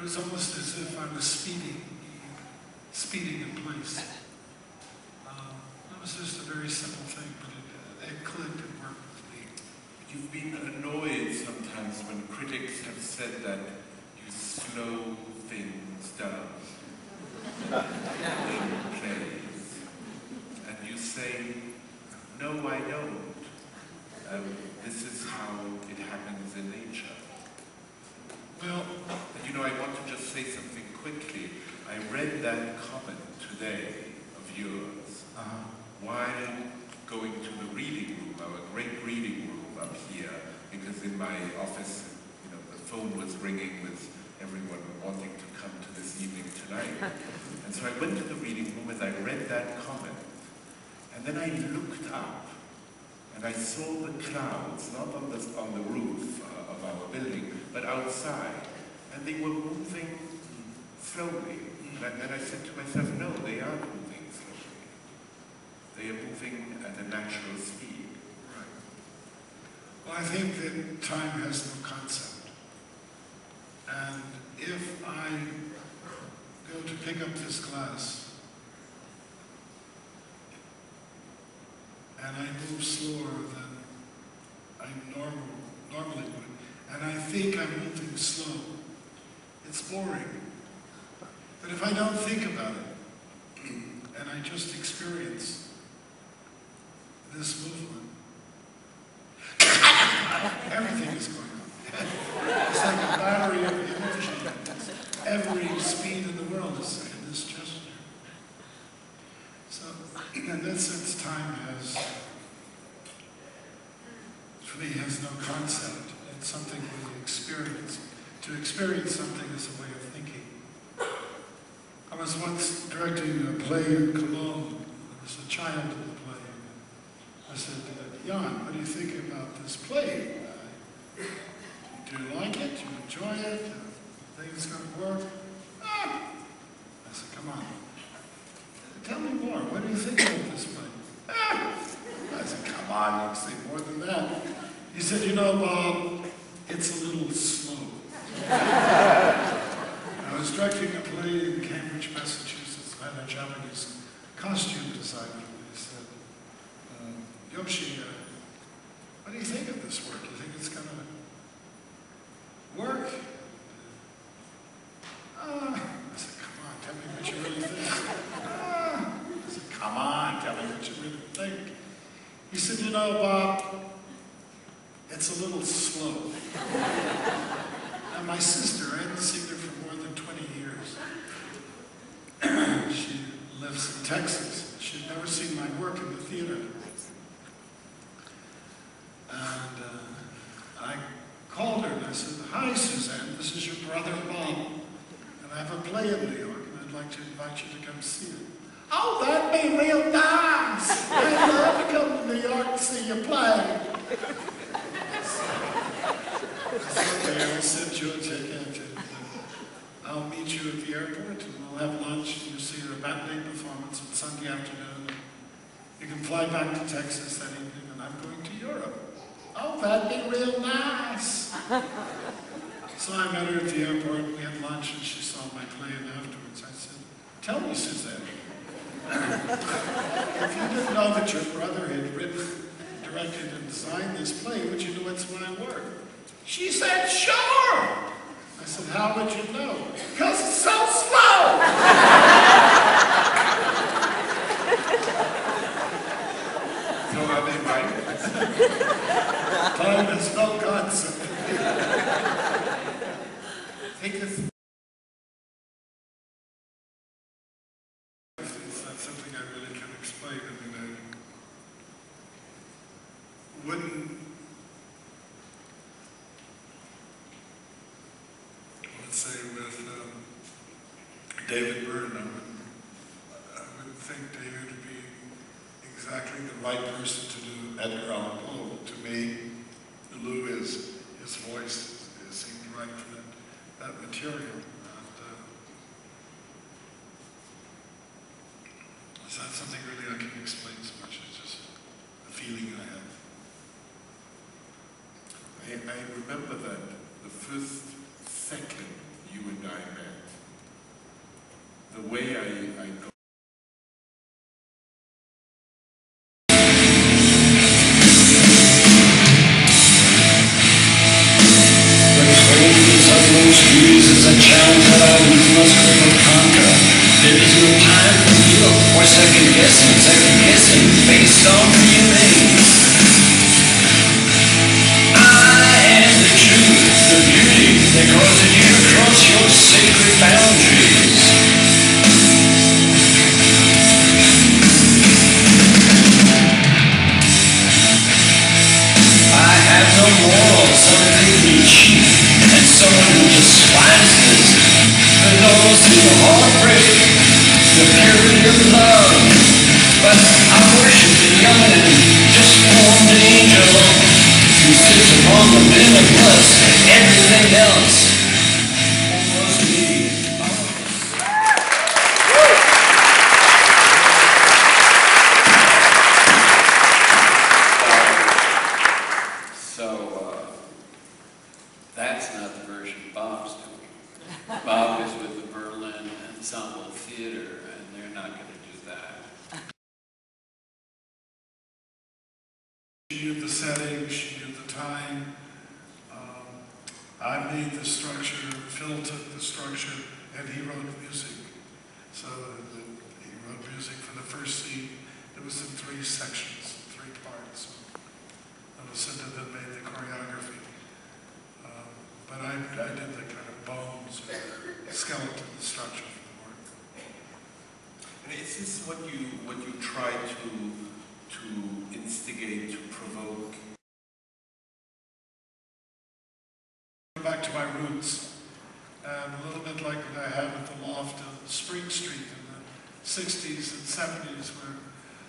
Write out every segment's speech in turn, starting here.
was almost as if I was speeding in place. It was just a very simple thing, but it clicked and worked with me. You've been annoyed sometimes when critics have said that you slow things down in plays. And you say, no, I don't. This is how it happens in nature. Well, and you know, I want to just say something quickly. I read that comment today of yours while going to the reading room, our great reading room up here, because in my office, you know, the phone was ringing with everyone wanting to come to this evening tonight. And so I went to the reading room and I read that comment. And then I looked up and I saw the clouds, not on the roof of our building, but outside. And they were moving slowly. And I said to myself, no, they aren't moving slowly. They are moving at a natural speed. Right. Well, I think that time has no concept. And if I go to pick up this glass, and I move slower than I normally would, and I think I'm moving slow, it's boring. But if I don't think about it, and I just experience this movement, everything is going on. It's like a battery of energy. Every speed in the world is in this gesture. So, in that sense, time for me, has no concept. It's something we experience. To experience something is a way of thinking. I was once directing a play in Cologne. There was a child in the play. I said, Jan, what do you think about this play? Do you like it? Do you enjoy it? Do you think it's going to work? I said, come on. Tell me more. What do you think about this play? I said, come on, you can say more than that. He said, you know, Bob, it's a little slow. I was directing a play in Cambridge, Massachusetts. I had a Japanese costume designer. He said, Yoshi, what do you think of this work? You think it's going to work? I said, come on, tell me what you really think. I said, come on, tell me what you really think. He said, you know, Bob, it's a little slow. And my sister, I hadn't seen her for more than 20 years. She lives in Texas. She'd never seen my work in the theater. And I called her and I said, hi, Suzanne, this is your brother, Bob. And I have a play in New York, and I'd like to invite you to come see it. Oh, that'd be real nice! I'd love to come to New York to see your play. Okay, I'll send you a ticket. I'll meet you at the airport, and we'll have lunch, and you'll see a matinee performance on Sunday afternoon. You can fly back to Texas that evening, and I'm going to Europe. Oh, that'd be real nice! So I met her at the airport, we had lunch, and she saw my play, and afterwards I said, tell me, Suzanne, if you didn't know that your brother had written, directed, and designed this play, would you know it's my work? She said, sure! I said, how would you know? Because it's so slow! So are they right? Time has no concept. Take this. It's not something I really can explain. I mean, I wouldn't. Let's say with David Byrne, I wouldn't think David would be exactly the right person to do Edgar Allan Poe. To me, Lou is his voice seemed right for that material. And, it's not something really I can explain so much. It's just a feeling I have. I remember that the first second you and I met. The way I go. As a challenge that I must conquer. There is no time for guilt or second guessing based on feelings. I am the truth, the beauty that causes you to cross your sacred boundaries. I have no morals, some think me cheap, and someone who despises the normalcy of heartbreak, the purity of love. But I worship the young and just formed angel who sits upon the bin of lust. Everything else was me. That's not the version Bob's doing. Bob is with the Berlin Ensemble Theater, and they're not going to do that. She knew the setting, she knew the time. I made the structure, Phil took the structure, and he wrote music. So he wrote music for the first scene. It was in 3 sections, 3 parts. And Lucinda then made the choreography. But I did the kind of bones, or skeleton, the structure for the work. And is this what you try to instigate, to provoke? Back to my roots, and a little bit like what I had at the loft on Spring Street in the 60s and 70s, where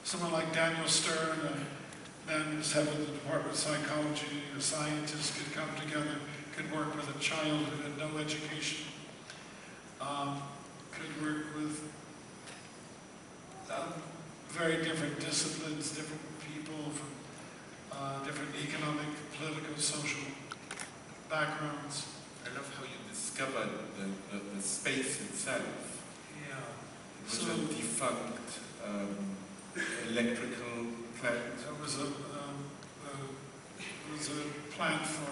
someone like Daniel Stern, a man who's head of the Department of Psychology, a scientist, could come together, could work with a child who had no education, could work with very different disciplines, different people from different economic, political, social backgrounds. I love how you discovered the space itself. Yeah. It was a defunct electrical plant. It was a plant for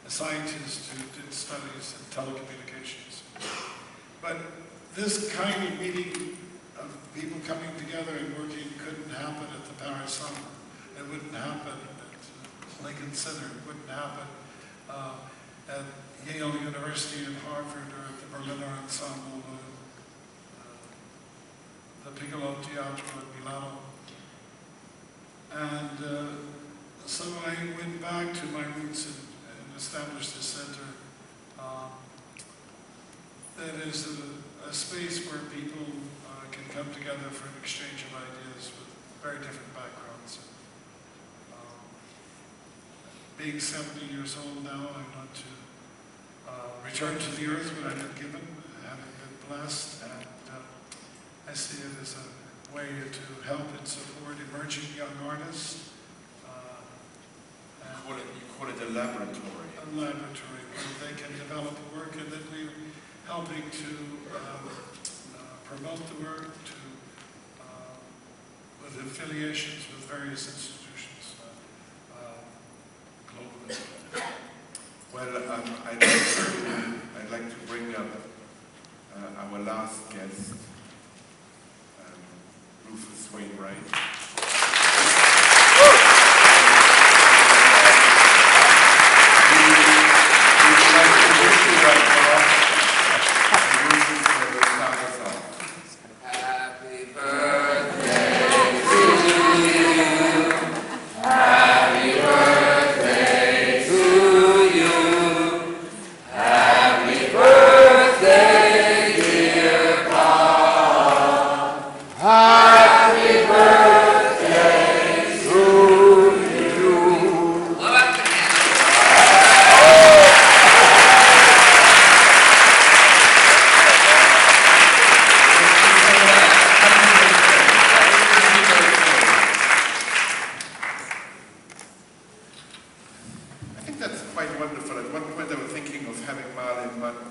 a scientist who did studies in telecommunications. But this kind of meeting of people coming together and working couldn't happen at the Paris Summer. It wouldn't happen at Lincoln Center. It wouldn't happen at Yale University and Harvard or at the Berliner Ensemble, the Piccolo Teatro in Milano. And so I went back to my roots and established a center that is a space where people can come together for an exchange of ideas with very different backgrounds. Being 70 years old now, I want to return to the earth what I've been given, having been blessed, and I see it as a way to help and support emerging young artists. You call it a laboratory. A laboratory where they can develop work, and that we're helping to promote the work with affiliations with various institutions globally. Well, I'd like to bring up our last guest, Rufus Wainwright.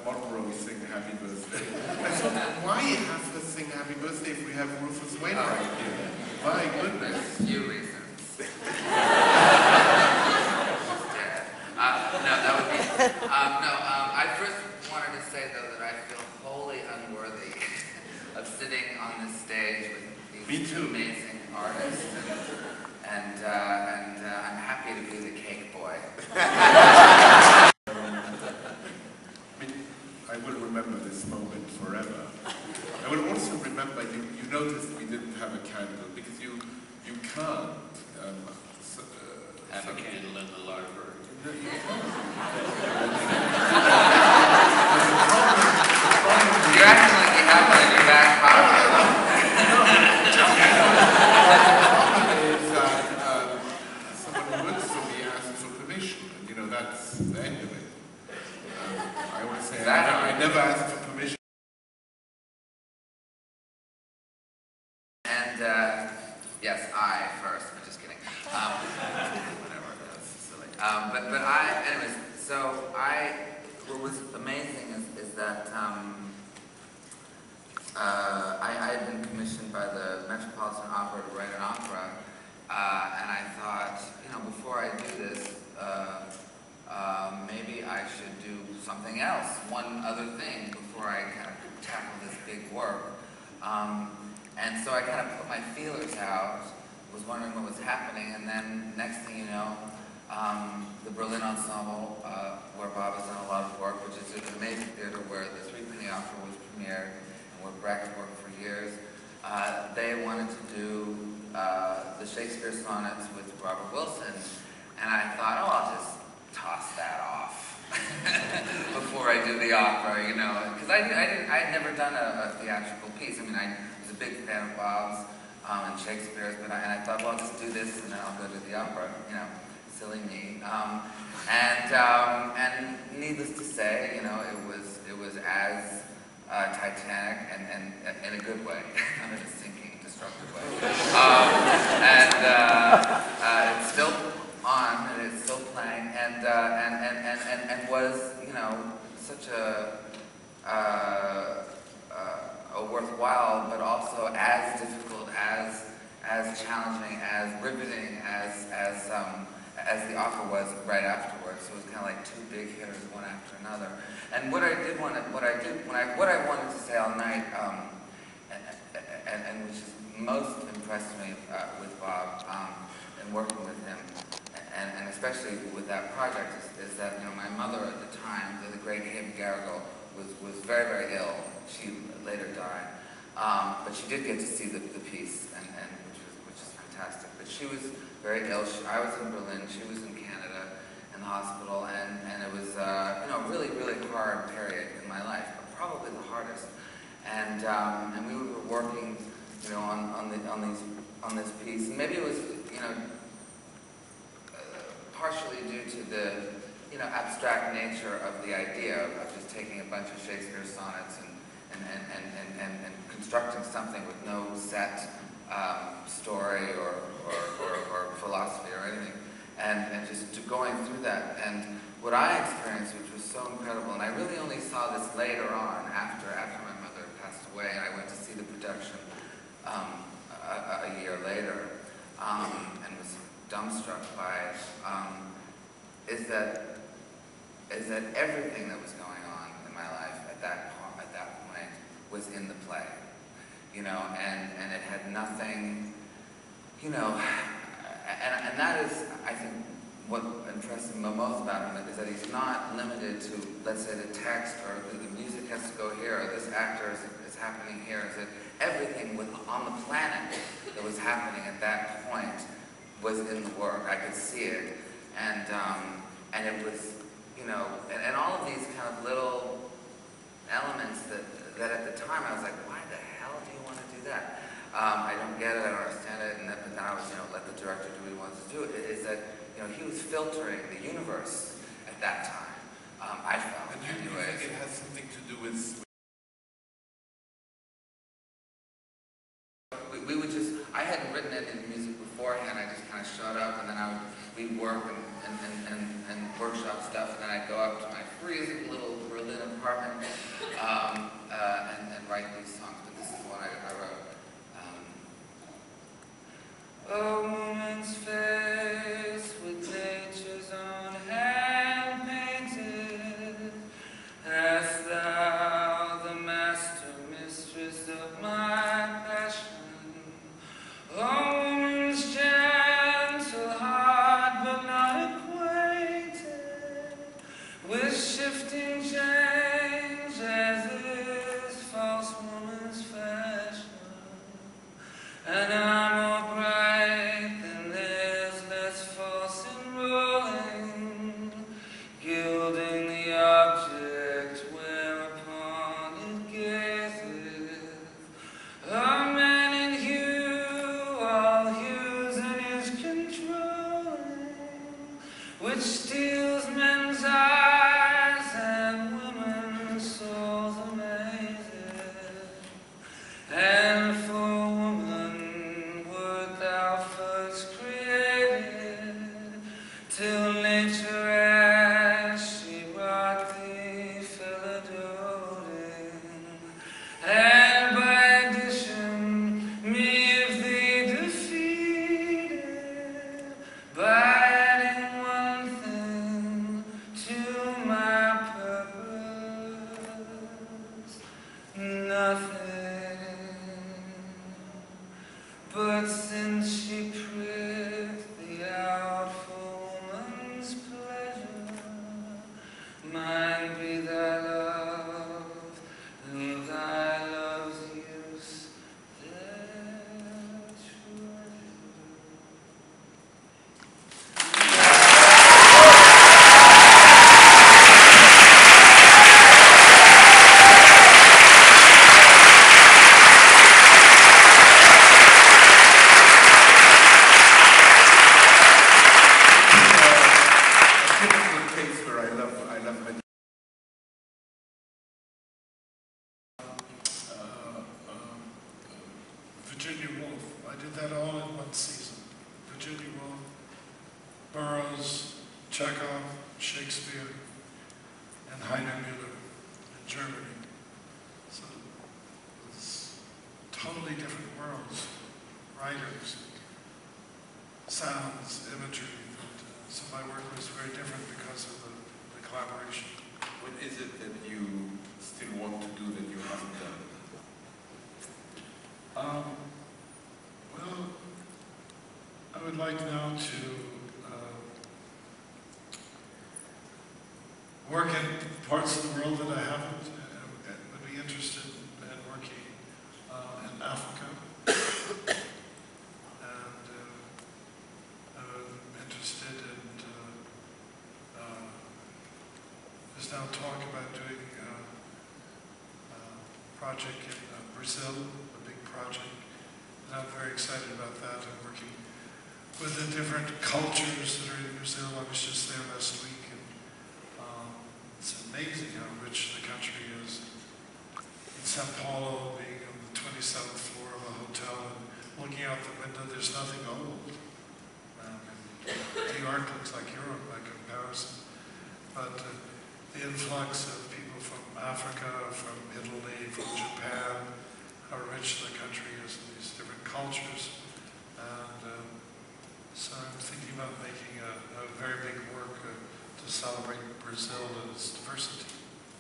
Monroe sing have Rufus Wainwright here. My goodness. There's a few reasons. I first wanted to say, though, that I feel wholly unworthy of sitting on this stage with these amazing artists, and I'm happy to be the cake boy. I will remember this moment forever. I will also remember, you noticed we didn't have a candle, because you can't Have a candle in the larder. You're acting like you have one in your back pocket. Someone who works for me asks for permission, and that's the end of it. I always say, I never ask for permission. And, yes, I first. I'm just kidding. Whatever, that's silly. Anyways, so what was amazing is that I had been commissioned by the Metropolitan Opera to write an opera, and I thought, before I do this, maybe I should do something else, one other thing, before I kind of tackle this big work. And so I kind of put my feelers out, was wondering what was happening, and then next thing you know, the Berlin Ensemble, where Bob has done a lot of work, which is an amazing theater where the Three-Penny Opera was premiered, and where Brecht worked for years, they wanted to do the Shakespeare sonnets with Robert Wilson, and I thought, I'll just toss that off before I do the opera, because I had never done a theatrical piece. I mean, I was a big fan of Bob's and Shakespeare's, and I thought, well, I'll just do this and then I'll go to the opera, silly me. And needless to say, it was as Titanic and in a good way, not in a sinking, destructive way. It's still on, and it's still playing, and was, such a worthwhile, but also as difficult, as challenging, as riveting as the opera was right afterwards. So it was kind of like two big hitters, one after another. And what I wanted to say all night, and which has most impressed me with Bob and working with him, and especially with that project, is that my mother at the time, the great Hebe Garrigle, was very, very ill. She later died, but she did get to see the piece, and which is fantastic. But she was very ill. I was in Berlin. She was in Canada in the hospital, and it was a really, really hard period in my life, probably the hardest. And we were working on this piece, and maybe it was partially due to the abstract nature of the idea of just taking a bunch of Shakespeare sonnets and constructing something with no set story or philosophy or anything, and just going through that. And what I experienced, which was so incredible, and I really only saw this later on after my mother passed away, and I went to see the production a year later, and was dumbstruck by it, is that everything that was going on in my life at that point was in the play, and it had nothing, and that is, I think, what impressed me most about him, is that he's not limited to, let's say, the text, or the music has to go here, or this actor is happening here. Is that everything on the planet that was happening at that point was in the work. I could see it, and it was, and all of these kind of little elements that at the time I was like, why the hell do you want to do that? I don't get it, I don't understand it, but then I was, let the director do what he wants to do. Is that, he was filtering the universe at that time, I felt. And do you think it has something to do with... We would just, I hadn't written any music beforehand, I just kind of showed up, and then we'd work and workshop stuff, and then I'd go up to my freezing little Berlin apartment and write these songs. But this is one I wrote and I'm more bright than there's less force in rolling, gilding the object whereupon it gazeth. A man in hue, all hues in his controlling, which steals men's eyes and women's souls amazes. And for woman wert thou first created, till nature as she wrought thee fell a-doting, and by addition me of thee defeated, by adding one thing to my purpose, nothing. But since she pricked thee out for woman's pleasure, mine be thy love, and thy love's use their treasure. A typical case where I love Virginia Woolf. I did that all in one season. Virginia Woolf, Burroughs, Chekhov, Shakespeare, and Heiner Müller in Germany. So it's totally different worlds, writers, sounds, imagery. So my work was very different because of the collaboration. What is it that you still want to do that you haven't done? Well, I would like now to work in parts of the world that I haven't. Would be interested in working in Africa. And I'm interested in, there's now talk about doing a project in Brazil, a big project. And I'm very excited about that and working with the different cultures that are in Brazil. I was just there last week, and it's amazing how rich the country is. In Sao Paulo, being on the 27th floor of a hotel and looking out the window, there's nothing old. New York looks like Europe by comparison. But the influx of people from Africa, from Italy, from Japan, how rich the country is in these different cultures. And so I'm thinking about making a very big work to celebrate Brazil and its diversity.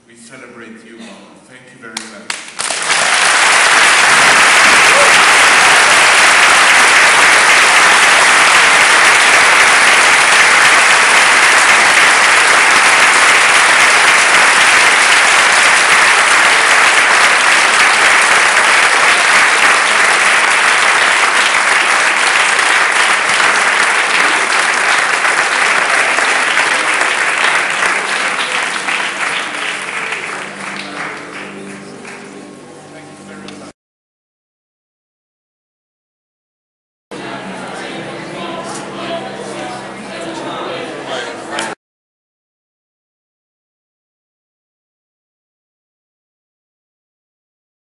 We celebrate you, Paul. Thank you very much.